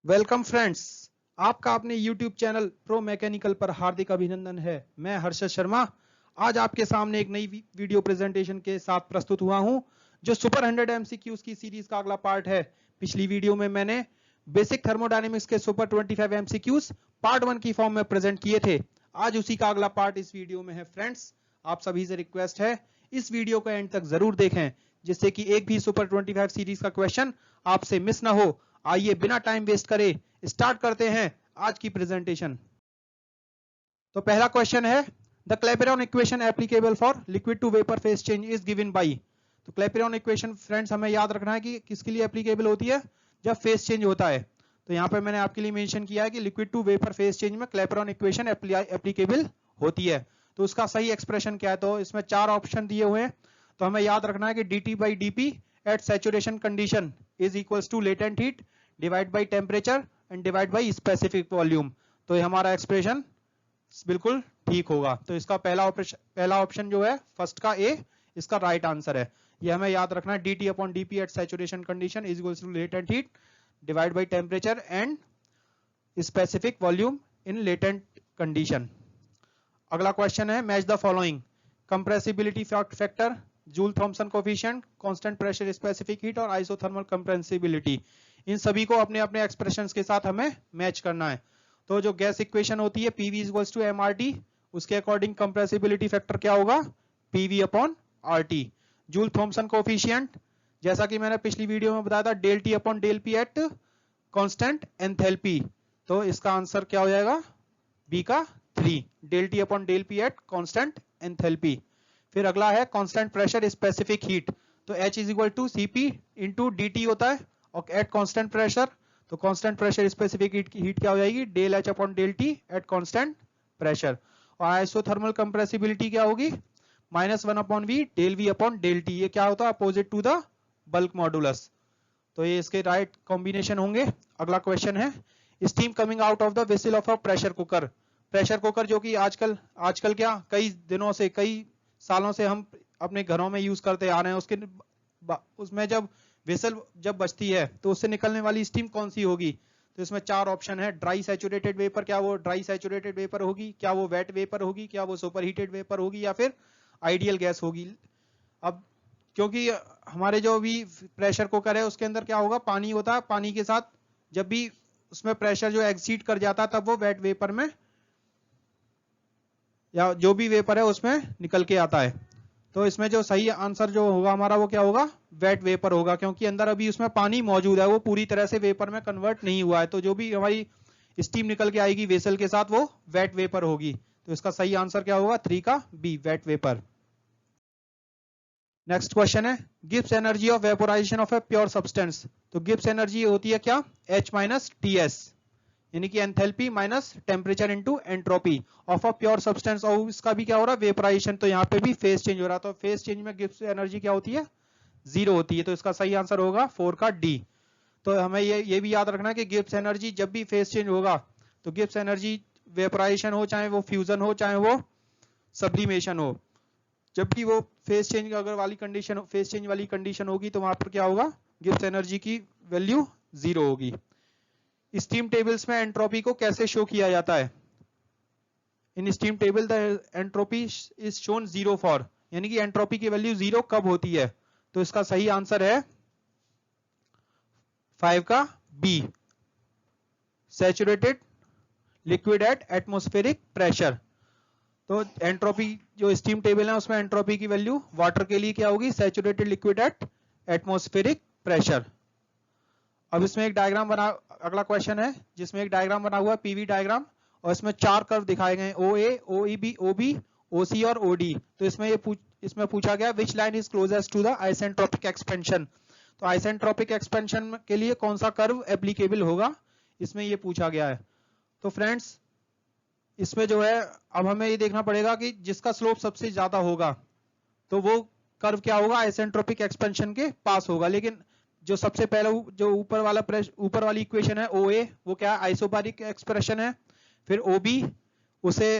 Welcome friends, आपका अपने YouTube channel pro mechanical पर हार्दिक अभिनंदन है। मैं हर्षद शर्मा आज आपके सामने एक नई वीडियो प्रेजेंटेशन के साथ प्रस्तुत हुआ हूं, जो सुपर 100 MCQs की सीरीज का अगला पार्ट है। पिछली वीडियो में मैंने बेसिक थर्मोडायनेमिक्स के सुपर 25 MCQs पार्ट 1 की फॉर्म में प्रेजेंट किए थे। आज उसी का अगला पार्ट इस वीडियो में है। फ्रेंड्स, आप सभी से रिक्वेस्ट है, इस वीडियो को एंड तक जरूर देखें, जिससे कि एक भी सुपर 25 सीरीज का क्वेश्चन आपसे मिस ना हो। आइए बिना टाइम वेस्ट करे स्टार्ट करते हैं आज की प्रेजेंटेशन। तो पहला क्वेश्चन है, the Clapeyron equation applicable for liquid to vapour phase change is given by. तो क्लैपेरॉन इक्वेशन फ्रेंड्स हमें याद रखना है कि किसके लिए एप्लीकेबल होती है, जब फेज चेंज होता है। तो यहाँ पे मैंने आपके लिए मेंशन किया है कि liquid to vapour phase change में क्लैपेरॉन इक्वेशन एप्लीकेबल होती है। तो उसका सही एक्सप्रेशन क्या है, तो इसमें चार ऑप्शन दिए हुए हैं। तो हमें याद रखना है कि dt by dp at saturation condition is equals to latent heat divide by temperature and divide by specific volume. तो ये हमारा एक्सप्रेशन बिल्कुल ठीक होगा। तो इसका पहला ऑप्शन जो है फर्स्ट का ए, इसका राइट आंसर है। ये हमें याद रखना है, dt upon dp at saturation condition is equals to latent heat divide by temperature and specific volume in latent condition. अगला क्वेश्चन है, match the following, compressibility factor, Joule Thomson coefficient, constant pressure specific heat और isothermal compressibility. इन सभी को अपने अपने expressions के साथ हमें मैच करना है। तो जो गैस इक्वेशन होती है PV इक्वल्स टू mRT, उसके अकॉर्डिंग कंप्रेसिबिलिटी फैक्टर क्या होगा, PV upon RT। Joule Thomson coefficient, जैसा कि मैंने पिछली वीडियो में बताया था, del T upon del P at constant enthalpy. तो इसका आंसर क्या हो जाएगा, बी का 3, del T upon del P at constant enthalpy. फिर अगला है कांस्टेंट प्रेशर स्पेसिफिक हीट। तो H is equal to CP into dt होता है और एट कांस्टेंट प्रेशर। तो कांस्टेंट प्रेशर स्पेसिफिक हीट क्या हो जाएगी, del H upon del T at constant pressure. और आइसोथर्मल कंप्रेसिबिलिटी क्या होगी, -1 upon V del V upon del T। ये क्या होता है, opposite to the bulk modulus. तो ये इसके राइट कॉम्बिनेशन होंगे। अगला क्वेश्चन है, steam coming out of the vessel of a pressure cooker. Pressure cooker जो कि आजकल क्या कई दिनों से, कई सालों से हम अपने घरों में यूज करते आ रहे हैं, उसमें जब वेसल जब बचती है तो उससे निकलने वाली स्टीम कौन सी होगी। तो इसमें चार ऑप्शन है, ड्राई सैचुरेटेड वेपर, क्या वो ड्राई सैचुरेटेड वेपर होगी, क्या वो वेट वेपर होगी, क्या वो सुपर हीटेड वेपर होगी, या फिर आइडियल गैस होगी। अब क्योंकि हमारे जो भी प्रेशर कुकर है उसके अंदर क्या होगा, पानी होता है, पानी के साथ जब भी उसमें प्रेशर जो एक्सीड कर जाता है तब वो वेट वेपर में, या जो भी वेपर है उसमें निकल के आता है। तो इसमें जो सही आंसर जो होगा हमारा, वो क्या होगा, वेट वेपर होगा, क्योंकि अंदर अभी उसमें पानी मौजूद है, वो पूरी तरह से वेपर में कन्वर्ट नहीं हुआ है। तो जो भी हमारी स्टीम निकल के आएगी वेसल के साथ, वो वेट वेपर होगी। तो इसका सही आंसर क्या होगा, 3 का b, wet vapour. Next question है, Gibbs energy of vaporisation of a pure substance. तो गिब्स एनर्जी होती है क्या, H माइनस TS, यानी कि enthalpy minus temperature into entropy of a pure substance. और इसका भी क्या हो रहा है, वेपोराइजेशन। तो यहाँ पे भी फेज चेंज हो रहा है। तो फेज चेंज में गिब्स एनर्जी क्या होती है, 0 होती है। तो इसका सही आंसर होगा 4 का डी। तो हमें ये भी याद रखना है कि गिब्स एनर्जी जब भी फेज चेंज होगा, तो गिब्स एनर्जी वेपोराइजेशन हो, चाहे वो फ्यूजन हो, चाहे वो सब्लिमेशन हो, जब भी वो फेज चेंज अगर वाली कंडीशन, फेज चेंज वाली कंडीशन होगी, तो वहां पर क्या होगा, गिब्स एनर्जी की वैल्यू 0 होगी। स्टीम टेबल्स में एंट्रोपी को कैसे शो किया जाता है, in steam table the entropy is shown 0 for, यानी कि एंट्रोपी की वैल्यू 0 कब होती है। तो इसका सही आंसर है 5 का B, saturated liquid at atmospheric pressure. तो एंट्रोपी जो स्टीम टेबल है उसमें एंट्रोपी की वैल्यू वाटर के लिए क्या होगी, saturated liquid at atmospheric pressure. अब इसमें एक डायग्राम बना, अगला क्वेश्चन है जिसमें एक डायग्राम बना हुआ है, पीवी डायग्राम, और इसमें 4 कर्व दिखाए गए हैं, OA, OEB, OB, OC और OD। तो इसमें पूछा गया, which line is closest to the isentropic expansion. तो आइसेंट्रोपिक एक्सपेंशन के लिए कौन सा कर्व एप्लीकेबल होगा, इसमें ये पूछा गया है। तो फ्रेंड्स, इसमें जो है अब हमें ये देखना पड़ेगा कि जिसका स्लोप सबसे ज्यादा होगा तो वो कर्व क्या होगा, आइसेंट्रोपिक एक्सपेंशन के पास होगा। लेकिन जो सबसे पहले जो ऊपर वाली इक्वेशन है OA, वो क्या है, आइसोबारिक एक्सप्रेशन है। फिर OB, उसे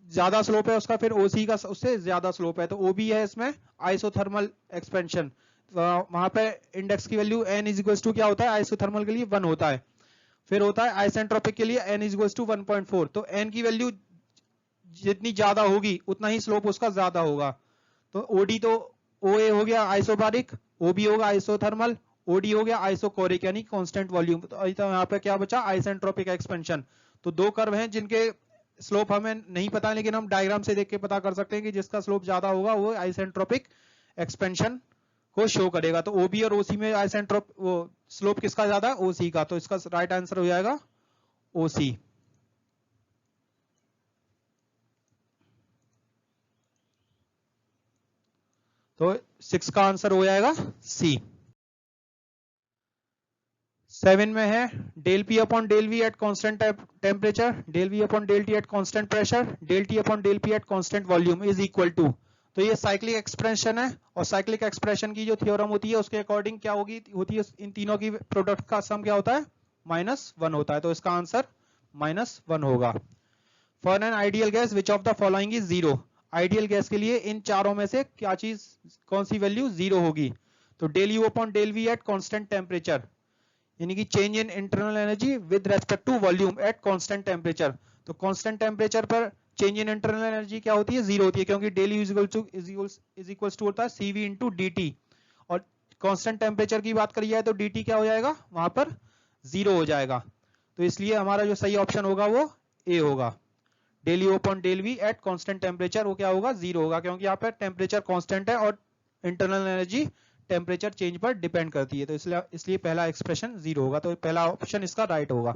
ज्यादा स्लोप है उसका, फिर OC का उससे ज्यादा स्लोप है, तो OB है इसमें आइसोथर्मल एक्सपेंशन। वहां पे इंडेक्स की value n is equal to क्या होता है, आइसोथर्मल के लिए 1 होता है। फिर होता है आइसेंट्रोपिक के लिए n इज टू 1.4, तो n की वैल्यू जितनी ज्यादा होगी उतना ही स्लोप उसका ज्यादा होगा। तो ओडी तो ओए हो गया आइसोबारिक, ओबी होगा आइसोथर्मल, ओडी हो गया आइसोकोरिक यानी कांस्टेंट वॉल्यूम। तो यहाँ पे क्या बचा, आइसेंट्रोपिक एक्सपेंशन। तो दो कर्व हैं जिनके स्लोप हमें नहीं पता है, लेकिन हम डायग्राम से देख के पता कर सकते हैं कि जिसका स्लोप ज्यादा होगा वो आइसेंट्रोपिक एक्सपेंशन को शो करेगा। तो ओबी और ओसी में आइसेंट्रोप वो स्लोप किसका ज्यादा है, ओसी का। तो इसका राइट आंसर हो जाएगा ओसी। तो 6 का आंसर हो जाएगा सी। 7 में है del P upon del V at constant temperature, del V upon del T at constant pressure, del T upon del P at constant volume is equal to. तो ये साइक्लिक एक्सप्रेशन है, और साइक्लिक एक्सप्रेशन की जो theorem होती है उसके according क्या होती है इन तीनों की प्रोडक्ट का सम क्या होता है, -1 होता है। तो इसका आंसर -1 होगा। For an ideal gas which of the following is 0। Ideal gas के लिए इन चारों में से क्या चीज, कौन सी वैल्यू 0 होगी। तो del U upon del V at constant temperature यानी कि change in internal energy with respect to volume at constant temperature. तो कांस्टेंट टेम्परेचर पर चेंज इन इंटरनल एनर्जी क्या होती है, 0 होती है, क्योंकि del U is equals to होता है सीवी इंटू डी टी। और कांस्टेंट टेम्परेचर की बात करी जाए तो डी टी क्या हो जाएगा, वहां पर 0 हो जाएगा। तो इसलिए हमारा जो सही ऑप्शन होगा वो ए होगा। Del U upon del V at constant temperature वो क्या होगा, 0 होगा, क्योंकि यहाँ पर टेम्परेचर कांस्टेंट है और इंटरनल एनर्जी टेम्परेचर चेंज पर डिपेंड करती है। तो इसलिए पहला एक्सप्रेशन 0 होगा। तो पहला ऑप्शन इसका राइट होगा।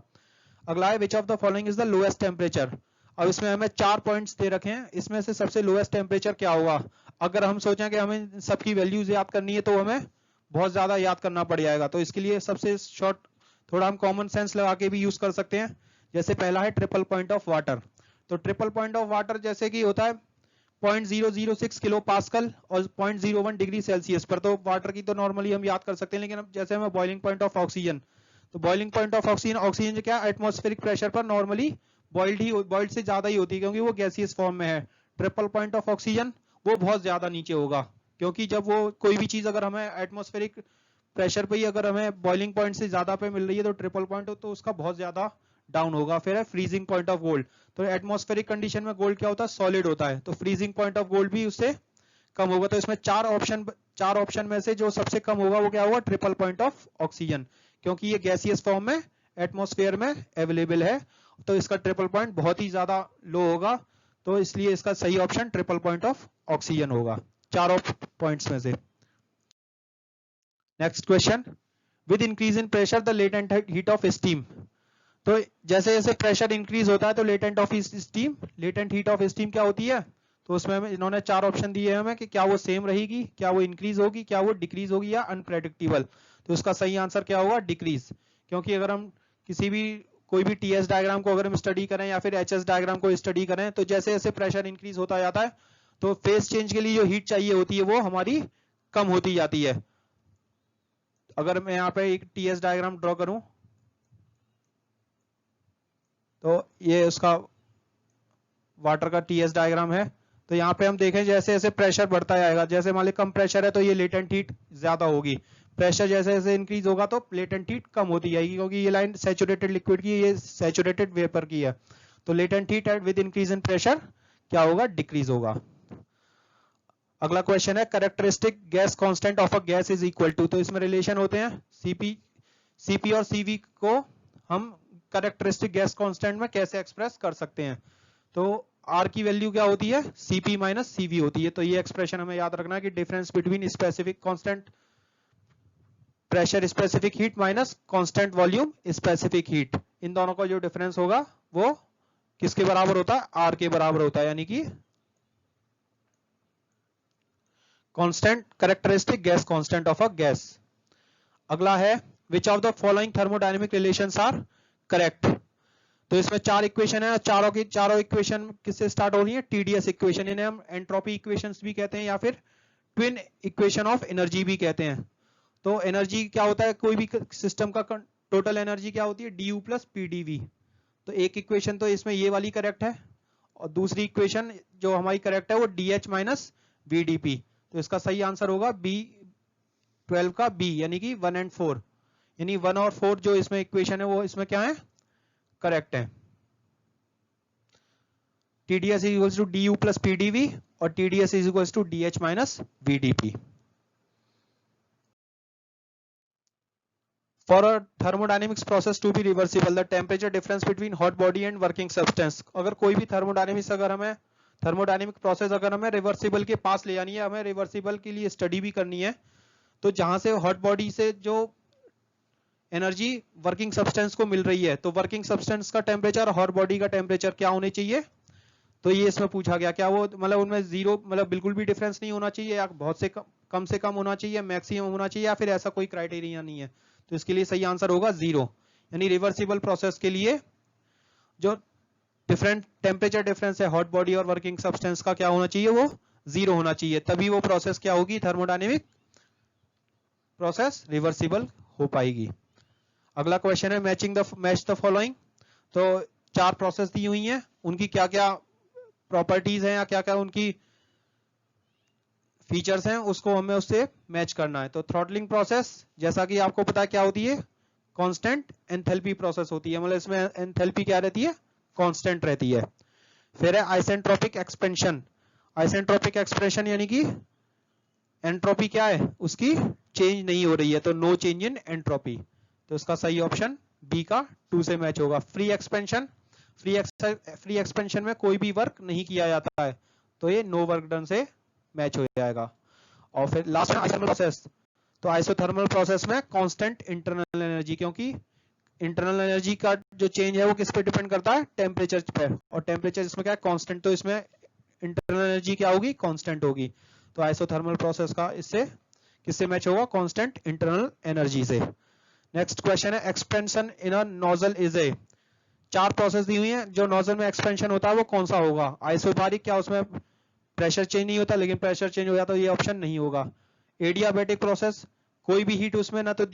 अगला है which of the following is the lowest temperature. अब इसमें हमें 4 पॉइंट्स दे रखे हैं, इसमें से सबसे लोएस्ट टेम्परेचर क्या होगा। अगर हम सोचें कि हमें सबकी वैल्यूज याद करनी है तो हमें बहुत ज्यादा याद करना पड़ जाएगा। तो इसके लिए सबसे शॉर्ट थोड़ा हम कॉमन सेंस लगा के भी यूज कर सकते हैं। जैसे पहला है ट्रिपल पॉइंट ऑफ वाटर। तो ट्रिपल पॉइंट ऑफ वाटर जैसे कि होता है 0.006 किलो पास्कल और 0.01 डिग्री सेल्सियस पर। तो वाटर की तो नॉर्मली हम याद कर सकते हैं, लेकिन अब जैसे हमें बॉइलिंग पॉइंट ऑफ ऑक्सीजन, तो boiling point of oxygen, oxygen क्या एटमॉस्फेरिक प्रेशर पर नॉर्मली बॉइल्ड से ज्यादा ही होती है, क्योंकि वो गैसियस फॉर्म में है। ट्रिपल पॉइंट ऑफ ऑक्सीजन वो बहुत ज्यादा नीचे होगा, क्योंकि जब वो कोई भी चीज अगर हमें एटमॉस्फेरिक प्रेशर पे ही अगर हमें बॉइलिंग पॉइंट से ज्यादा पे मिल रही है तो ट्रिपल पॉइंट तो उसका बहुत ज्यादा डाउन होगा। फिर है फ्रीजिंग पॉइंट ऑफ गोल्ड। तो एटमॉस्फेरिक कंडीशन में गोल्ड क्या होता है, सॉलिड होता है, तो फ्रीजिंग पॉइंट ऑफ गोल्ड भी उससे कम होगा। तो इसमें चार ऑप्शन में से जो सबसे कम होगा वो क्या होगा, ट्रिपल पॉइंट ऑफ ऑक्सीजन, क्योंकि ये गैसियस फॉर्म में एटमॉस्फेयर में अवेलेबल है। तो इसका ट्रिपल पॉइंट बहुत ही ज्यादा लो होगा। तो इसलिए इसका सही option triple point of oxygen होगा चारों पॉइंट्स में से। Next question, with increase in pressure the latent heat of steam. तो जैसे जैसे प्रेशर इंक्रीज होता है तो लेटेंट हीट ऑफ स्टीम क्या होती है। तो उसमें इन्होंने 4 ऑप्शन दिए हैं हमें कि क्या वो सेम रहेगी, क्या वो इंक्रीज होगी, क्या वो डिक्रीज होगी, या अनप्रेडिक्टेबल। तो उसका सही आंसर क्या होगा, डिक्रीज। क्योंकि अगर हम कोई भी टीएस डायग्राम को अगर हम स्टडी करें या फिर एचएस डायग्राम को स्टडी करें, तो जैसे जैसे प्रेशर इंक्रीज होता जाता है तो फेज चेंज के लिए जो हीट चाहिए होती है वो हमारी कम होती जाती है। अगर मैं यहाँ पे एक टीएस डायग्राम ड्रॉ करूं तो ये उसका वाटर का टीएस डायग्राम है। तो यहाँ पे हम देखें जैसे जैसे प्रेशर बढ़ता जाएगा, जैसे मान ली कम प्रेशर है तो ये लेटेंट हीट ज्यादा होगी, प्रेशर जैसे जैसे इंक्रीज होगा तो लेटेंट हीट कम होती जाएगी, क्योंकि ये लाइन सैचुरेटेड लिक्विड की, ये सैचुरेटेड वेपर की है। तो latent heat with increase in pressure क्या होगा, डिक्रीज होगा। अगला क्वेश्चन है characteristic gas constant of a gas is equal to. तो इसमें रिलेशन होते हैं सीपी और सीवी को हम कैरेक्टरिस्टिक गैस कांस्टेंट में कैसे एक्सप्रेस कर सकते हैं। तो आर की वैल्यू क्या होती है, सीपी माइनस सीवी होती है। तो ये एक्सप्रेशन हमें याद रखना है कि difference between specific constant pressure specific heat minus constant volume specific heat, इन दोनों का जो डिफरेंस होगा वो किसके बराबर होता है, आर के बराबर होता है, यानी कि constant characteristic gas constant of a gas. अगला है which of the following thermodynamic relations are correct. तो इसमें 4 इक्वेशन है, चारों इक्वेशन किससे स्टार्ट हो रही है, टीडीएस इक्वेशन, इन्हें हम एंट्रोपी इक्वेशंस भी कहते हैं या फिर ट्विन इक्वेशन ऑफ एनर्जी भी कहते हैं। तो एनर्जी क्या होता है, कोई भी सिस्टम का टोटल एनर्जी क्या होती है, डी प्लस पीडीवी। तो एक इक्वेशन तो इसमें ये वाली करेक्ट है, और दूसरी इक्वेशन जो हमारी करेक्ट है वो डी एच माइनस वीडीपी। तो इसका सही आंसर होगा बी 12 का बी, यानी कि 1 और 4, यानी 1 और 4 जो इसमें इक्वेशन है वो इसमें क्या है, करेक्ट है। TDS is equals to du plus PdV और TDS is equals to DH minus VdP. For a thermodynamics process to be reversible, the temperature difference between hot body and working substance. अगर कोई भी thermodynamics अगर हमें thermodynamic process अगर हमें reversible के पास ले जानी है, हमें रिवर्सिबल के लिए स्टडी भी करनी है, तो जहां से हॉट बॉडी से जो एनर्जी वर्किंग सब्सटेंस को मिल रही है, तो वर्किंग सब्सटेंस का टेम्परेचर और हॉट बॉडी का टेम्परेचर क्या होने चाहिए, तो ये इसमें पूछा गया। क्या वो मतलब उनमें जीरो मतलब बिल्कुल भी डिफरेंस नहीं होना चाहिए, या बहुत से कम होना चाहिए, मैक्सिमम होना चाहिए, या फिर ऐसा कोई क्राइटेरिया नहीं है। तो इसके लिए सही आंसर होगा 0। यानी रिवर्सिबल प्रोसेस के लिए जो डिफरेंट टेम्परेचर डिफरेंस है हॉट बॉडी और वर्किंग सब्सटेंस का क्या होना चाहिए, वो 0 होना चाहिए, तभी वो प्रोसेस क्या होगी, थर्मोडायनेमिक प्रोसेस रिवर्सिबल हो पाएगी। अगला क्वेश्चन है मैच द फॉलोइंग। तो 4 प्रोसेस दी हुई हैं, उनकी क्या क्या प्रॉपर्टीज हैं या क्या क्या उनकी फीचर्स हैं, उसको हमें उससे मैच करना है। तो थ्रॉटलिंग प्रोसेस जैसा कि आपको पता है क्या होती है, कांस्टेंट एंथैल्पी प्रोसेस होती है, मतलब इसमें एंथैल्पी क्या रहती है, कांस्टेंट रहती है। फिर है आइसेंट्रोपिक एक्सपेंशन। आइसेंट्रोपिक एक्सप्रेशन यानी कि एंट्रोपी क्या है, उसकी चेंज नहीं हो रही है, तो नो चेंज इन एंट्रोपी। तो इसका सही ऑप्शन बी का 2 से मैच होगा। फ्री एक्सपेंशन, फ्री एक्सपेंशन में कोई भी वर्क नहीं किया जाता है, तो ये नो वर्क डन से मैच हो जाएगा। और फिर लास्ट में आइसोथर्मल प्रोसेस। तो आइसोथर्मल प्रोसेस में कांस्टेंट इंटरनल एनर्जी, क्योंकि इंटरनल एनर्जी का जो चेंज है वो किस पे डिपेंड करता है, टेम्परेचर पे, और टेम्परेचर इसमें क्या है, कांस्टेंट, तो इसमें इंटरनल एनर्जी क्या होगी, कांस्टेंट होगी। तो आइसोथर्मल प्रोसेस का इससे किससे मैच होगा, कांस्टेंट इंटरनल एनर्जी से। नेक्स्ट क्वेश्चन है expansion in a nozzle is A. 4 process दी हुई है, जो नोजल में एक्सपेंशन होता है वो कौन सा होगा। आइसोबारिक, क्या उसमें प्रेशर चेंज नहीं होता, लेकिन प्रेशर चेंज हो जाता, तो ये ऑप्शन नहीं होगा। एडियाबैटिक प्रोसेस, कोई भी हीट उसमें ना तो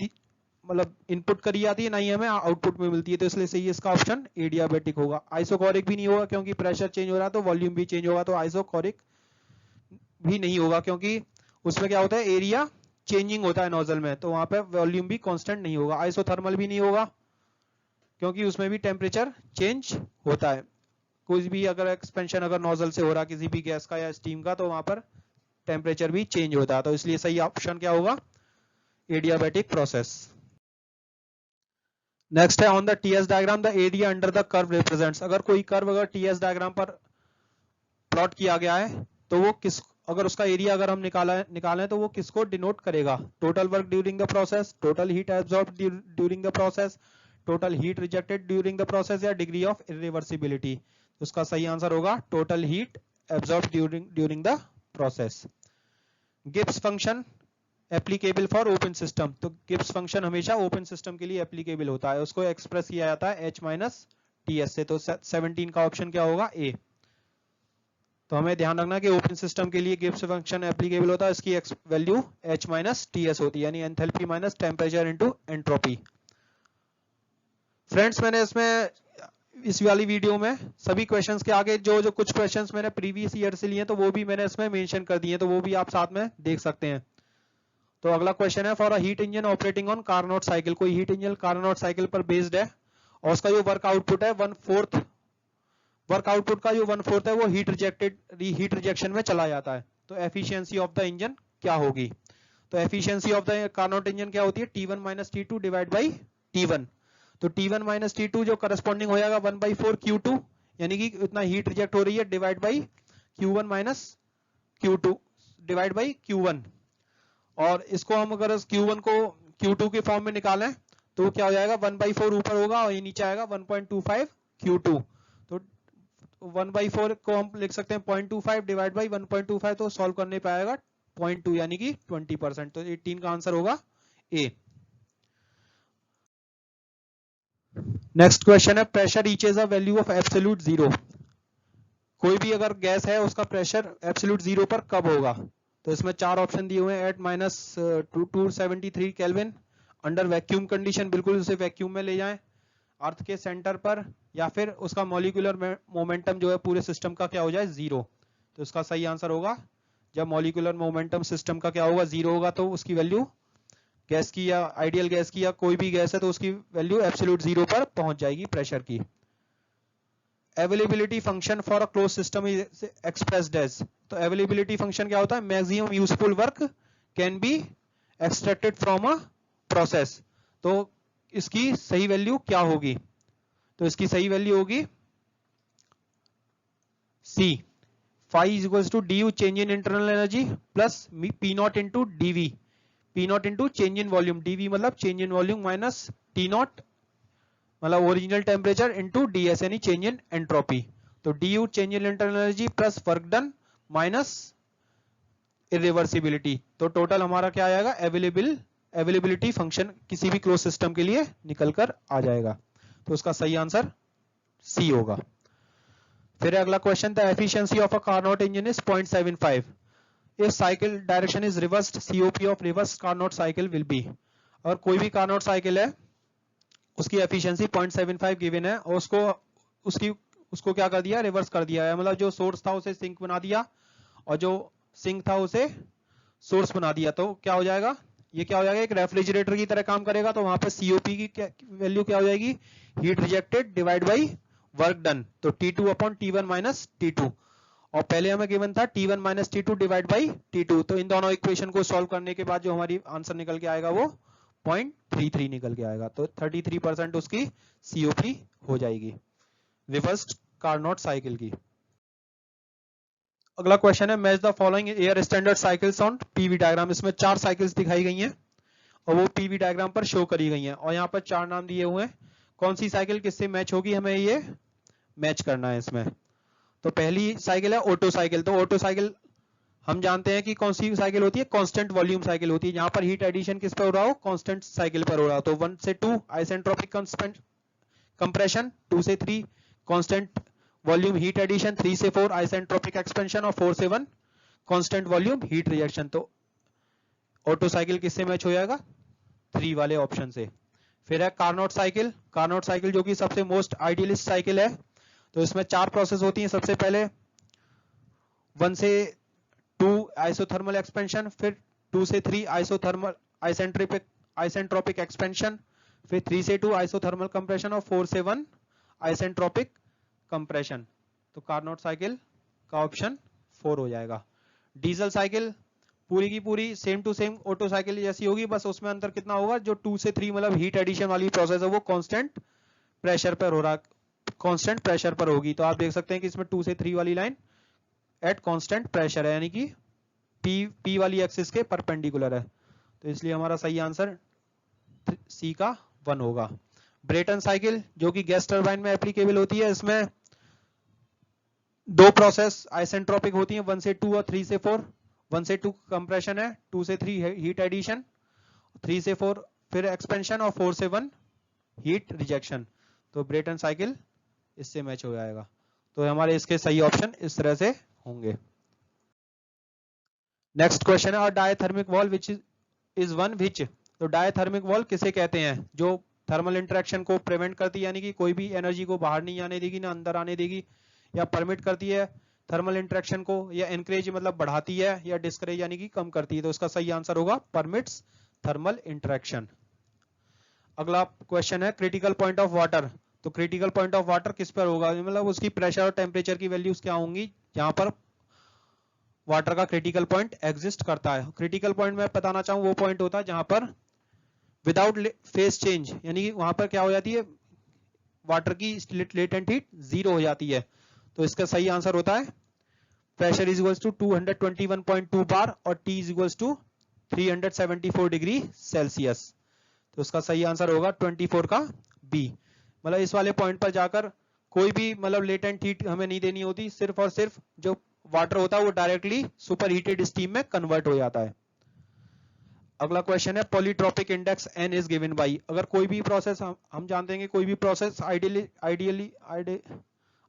मतलब इनपुट करी जाती है, ना ही हमें आउटपुट में मिलती है, तो इसलिए सही इसका ऑप्शन एडियाबैटिक होगा। आइसोकोरिक भी नहीं होगा, क्योंकि प्रेशर चेंज हो रहा है तो वॉल्यूम भी चेंज होगा, तो आइसोकोरिक भी नहीं होगा, क्योंकि उसमें क्या होता है, एरिया चेंजिंग होता है नोजल में, तो वहां पे वॉल्यूम भी कांस्टेंट नहीं होगा। आइसोथर्मल भी नहीं होगा, क्योंकि उसमें भी टेम्परेचर चेंज होता है। कुछ भी अगर एक्सपेंशन अगर नोजल से हो रहा किसी भी गैस का या स्टीम का, तो वहां पर टेम्परेचर भी चेंज होता है, तो इसलिए सही ऑप्शन क्या होगा, एडियाबैटिक प्रोसेस। नेक्स्ट है on the TS diagram the area under the curve represents. अगर कोई कर्व अगर टीएस डायग्राम पर प्लॉट किया गया है, तो वो किस, अगर उसका एरिया अगर हम निकालें तो वो किसको डिनोट करेगा, total work during the process, total heat absorbed during the process, total heat rejected during the process, या डिग्री ऑफ इरिवर्सिबिलिटी। उसका सही आंसर होगा total heat absorbed during the process. Gibbs function applicable for open system. तो Gibbs function हमेशा open system के लिए applicable होता है, उसको एक्सप्रेस किया जाता है H माइनस टीएस से। तो 17 का ऑप्शन क्या होगा, ए। तो हमें ध्यान रखना कि ओपन सिस्टम के लिए गिब्स फंक्शन एप्लीकेबल होता है, इसकी वैल्यू H माइनस टीएस होती है, यानी enthalpy minus temperature into entropy. Friends, मैंने इसमें इस वाली वीडियो में सभी क्वेश्चंस के आगे जो कुछ क्वेश्चंस मैंने प्रीवियस ईयर से लिए, तो वो भी मैंने इसमें मेंशन कर दिए, तो वो भी आप साथ में देख सकते हैं। तो अगला क्वेश्चन है for a heat engine operating on Carnot cycle. कोई हीट इंजन कार्नोट साइकिल पर बेस्ड है, और उसका जो वर्क आउटपुट है 1/4, वर्क आउटपुट का जो 1/4 है वो हीट रिजेक्शन में चला जाता है, तो एफिशिएंसी ऑफ द इंजन क्या होगी। तो efficiency of the Carnot engine क्या होती है, T1 minus T2 divide by T1। तो T1 माइनस T2 जो करस्पॉन्डिंग हो जाएगा 1/4 Q2, यानी कि इतना हीट रिजेक्ट हो रही है, divide by Q1 minus Q2 divide by Q1। और इसको हम अगर Q1 को Q2 के फॉर्म में निकालें, तो क्या हो जाएगा, 1/4 ऊपर होगा और ये नीचे आएगा 1.25 Q2। तो 1/4 को हम लिख सकते हैं 0.25 डिवाइड बाई 1.25, तो सॉल्व करने पे आएगा 0.2, यानी कि 20%। तो 18 का आंसर होगा ए। नेक्स्ट क्वेश्चन है pressure reaches a value of absolute 0। कोई भी अगर गैस है उसका प्रेशर एब्सोल्यूट 0 पर कब होगा। तो इसमें 4 ऑप्शन दिए हुए हैं, at minus 273 kelvin, under vacuum condition, बिल्कुल उसे वैक्यूम में ले जाएं, अर्थ के सेंटर पर, या फिर उसका मॉलिक्यूलर मोमेंटम जो है पूरे सिस्टम का क्या हो जाए, 0। तो इसका सही आंसर होगा जब मॉलिक्यूलर मोमेंटम सिस्टम का क्या होगा, 0 होगा, तो उसकी वैल्यू गैस की या आइडियल गैस की या कोई भी गैस है तो उसकी वैल्यू एब्सोल्यूट जीरो पर पहुंच जाएगी प्रेशर की। Availability function for a close system is expressed as, तो अवेलेबिलिटी फंक्शन क्या होता है, maximum useful work can be extracted from a process. तो इसकी सही वैल्यू क्या होगी, तो इसकी सही वैल्यू होगी सी, phi is equals to du change in internal energy plus p naught into dv, p naught into change in volume, dv मतलब change in volume minus t naught मतलब ओरिजिनल टेम्परेचर इंटू ds यानी change in entropy. तो du change in internal energy plus work done minus irreversibility, तो total हमारा क्या आएगा, availability function किसी भी क्लोज सिस्टम के लिए निकल कर आ जाएगा। तो उसका सही आंसर सी होगा। फिर अगला क्वेश्चन था efficiency of a Carnot engine is 0.75 if cycle direction is reversed, COP of reverse Carnot cycle will be. और कोई भी कार्नोट साइकिल है उसकी एफिशिएंसी 0.75 गिवन है और उसको क्या कर दिया, रिवर्स कर दिया है, मतलब जो सोर्स था उसे सिंक बना दिया और जो सिंक था उसे सोर्स बना दिया। तो क्या हो जाएगा, ये क्या हो जाएगा, एक रेफ्रिजरेटर की तरह काम करेगा। तो वहां पे सीओपी की वैल्यू क्या हो जाएगी, heat rejected divide by work done, तो T2 upon T1 minus T2, और पहले हमें गिवन था T1 minus T2 divide by T2। तो इन दोनों इक्वेशन को सॉल्व करने के बाद जो हमारी आंसर निकल के आएगा वो 0.33 निकल के आएगा। तो 33% उसकी सीओपी हो जाएगी रिवर्स्ड कार्नोट साइकिल की। अगला क्वेश्चन है match the following air standard cycles on PV diagram. इसमें 4 साइकिल्स दिखाई गई हैं और वो पीवी डायग्राम पर शो करी गई हैं और यहाँ पर 4 नाम दिए हुए हैं। कौन सी साइकिल किससे मैच होगी हमें ये मैच करना है इसमें। तो पहली साइकिल है ऑटो साइकिल। तो ऑटो साइकिल हम जानते हैं कि कौन सी साइकिल होती है, कांस्टेंट वॉल्यूम साइकिल होती है। यहाँ पर हीट एडिशन किस पे हो रहा हो, कांस्टेंट साइकिल पर हो रहा हो। तो 1 से 2 आइसेंट्रोपिक कंप्रेशन, 2 से 3 कांस्टेंट वॉल्यूम हीट एडिशन, 3 से 4 आइसेंट्रोपिक एक्सपेंशन और 4 से 1 कांस्टेंट वॉल्यूम हीट रिजेक्शन। तो ऑटो साइकिल किससे मैच हो जाएगा, 3 वाले ऑप्शन से। फिर है कार्नोट साइकिल। कार्नोट साइकिल जो कि सबसे मोस्ट आइडियलिस्ट साइकिल है। तो इसमें 4 प्रोसेस होती हैं। सबसे पहले 1 से 2 आइसोथर्मल एक्सपेंशन, फिर 2 से 3 आइसोथर्मल आइसेंट्रोपिक एक्सपेंशन, फिर 3 से 2 आइसोथर्मल कंप्रेशन और 4 से 1 आइसेंट्रोपिक कंप्रेशन। तो कार्नोट साइकिल का ऑप्शन 4 हो जाएगा। डीजल साइकिल पूरी की पूरी same to same Otto cycle जैसी होगी, बस उसमें अंतर कितना होगा, जो 2 से 3 मतलब हीट एडिशन वाली प्रोसेस है वो कांस्टेंट प्रेशर पर हो रहा, कांस्टेंट प्रेशर पर होगी। तो आप देख सकते हैं कि इसमें 2 से 3 वाली लाइन एट कांस्टेंट प्रेशर है, यानी कि पी वाली एक्सिस के परपेंडिकुलर है। तो इसलिए हमारा सही आंसर सी का 1 होगा। ब्रेटन साइकिल जो कि गैस टरबाइन में एप्लीकेबल होती है, इसमें 2 प्रोसेस आइसेंट्रोपिक होती हैं, 1 से 2 और 3 से 4। 1 से 2 कंप्रेशन है, 2 से 3 हीट एडिशन, 3 से 4 फिर एक्सपेंशन और 4 से 1 हीट रिजेक्शन। तो ब्रेटन साइकिल इससे मैच हो जाएगा। तो हमारे इसके सही ऑप्शन इस तरह से होंगे। नेक्स्ट क्वेश्चन है diathermic wall which is one which. तो डायथर्मिक वॉल किसे कहते हैं, जो थर्मल इंटरेक्शन को प्रिवेंट करती है, यानी कि कोई भी एनर्जी को बाहर नहीं आने देगी ना अंदर आने देगी, या परमिट करती है थर्मल इंटरेक्शन को, या एनकरेज मतलब बढ़ाती है, या डिस्करेज यानी कि कम करती है। तो इसका सही आंसर होगा परमिट्स थर्मल इंटरेक्शन। अगला क्वेश्चन है क्रिटिकल पॉइंट ऑफ वाटर। तो क्रिटिकल पॉइंट ऑफ वाटर किस पर होगा, मतलब उसकी प्रेशर और टेम्परेचर की वैल्यूज क्या होंगी जहां पर वाटर का क्रिटिकल पॉइंट एग्जिस्ट करता है। क्रिटिकल पॉइंट मैं बताना चाहूँ वो पॉइंट होता है जहां पर विदाउट फेस चेंज, यानी कि वहां पर क्या हो जाती है, वाटर की लेटेंट हीट 0 हो जाती है। तो इसका सही आंसर होता है pressure is equals to 221.2 bar और T is equals to 374 degree Celsius. तो उसका सही आंसर होगा 24 का बी। मतलब इस वाले पॉइंट पर जाकर कोई भी मतलब लेटेंट हीट हमें नहीं देनी होती, सिर्फ और सिर्फ जो वाटर होता है वो डायरेक्टली सुपर हीटेड स्टीम में कन्वर्ट हो जाता है। अगला क्वेश्चन है polytropic index n is given by. अगर कोई भी प्रोसेस हम जानते हैं कि कोई भी प्रोसेस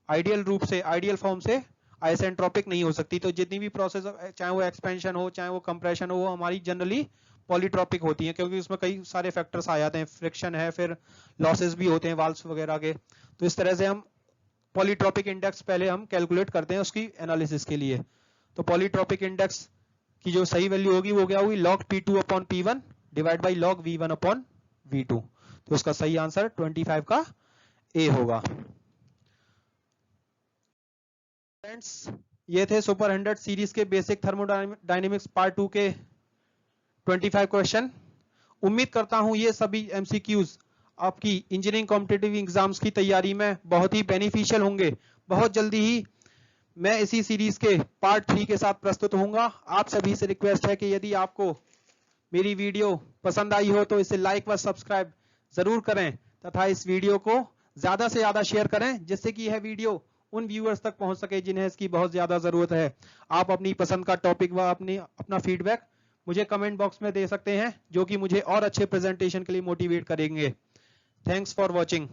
आइडियल रूप से, आइडियल फॉर्म से आइसेंट्रोपिक नहीं हो सकती। तो जितनी भी प्रोसेस चाहे वो एक्सपेंशन हो चाहे वो कंप्रेशन हो, वो हमारी जनरली पॉलीट्रोपिक होती हैं, क्योंकि उसमें कई सारे फैक्टर्स आ जाते हैं, फ्रिक्शन है, फिर लॉसेस भी होते हैं वाल्व्स वगैरह के। तो इस तरह से हम पॉलीट्रोपिक इंडेक्स पहले हम कैलकुलेट करते हैं उसकी एनालिसिस के लिए। तो पॉलीट्रोपिक इंडेक्स की जो सही वैल्यू होगी वो क्या होगी, log P2 upon P1 divide by log V1 upon V2। तो इसका सही आंसर 25 का ए होगा। फ्रेंड्स, ये थे सुपर 100 सीरीज के बेसिक थर्मोडायनेमिक्स पार्ट 2 के 25 क्वेश्चन। उम्मीद करता हूं ये सभी एमसीक्यूज आपकी इंजीनियरिंग कॉम्पिटिटिव एग्जाम्स की तैयारी में बहुत ही बेनिफिशियल होंगे। बहुत जल्दी ही मैं इसी सीरीज के पार्ट 3 के साथ प्रस्तुत होऊंगा। आप सभी से रिक्वेस्ट है कि यदि आपको मेरी वीडियो पसंद आई हो तो इसे लाइक व सब्सक्राइब जरूर करें तथा इस वीडियो को ज्यादा से ज्यादा शेयर करें, जिससे कि यह वीडियो उन व्यूअर्स तक पहुंच सके जिन्हें इसकी बहुत ज्यादा जरूरत है। आप अपनी पसंद का टॉपिक व अपना फीडबैक मुझे कमेंट बॉक्स में दे सकते हैं, जो कि मुझे और अच्छे प्रेजेंटेशन के लिए मोटिवेट करेंगे। Thanks for watching.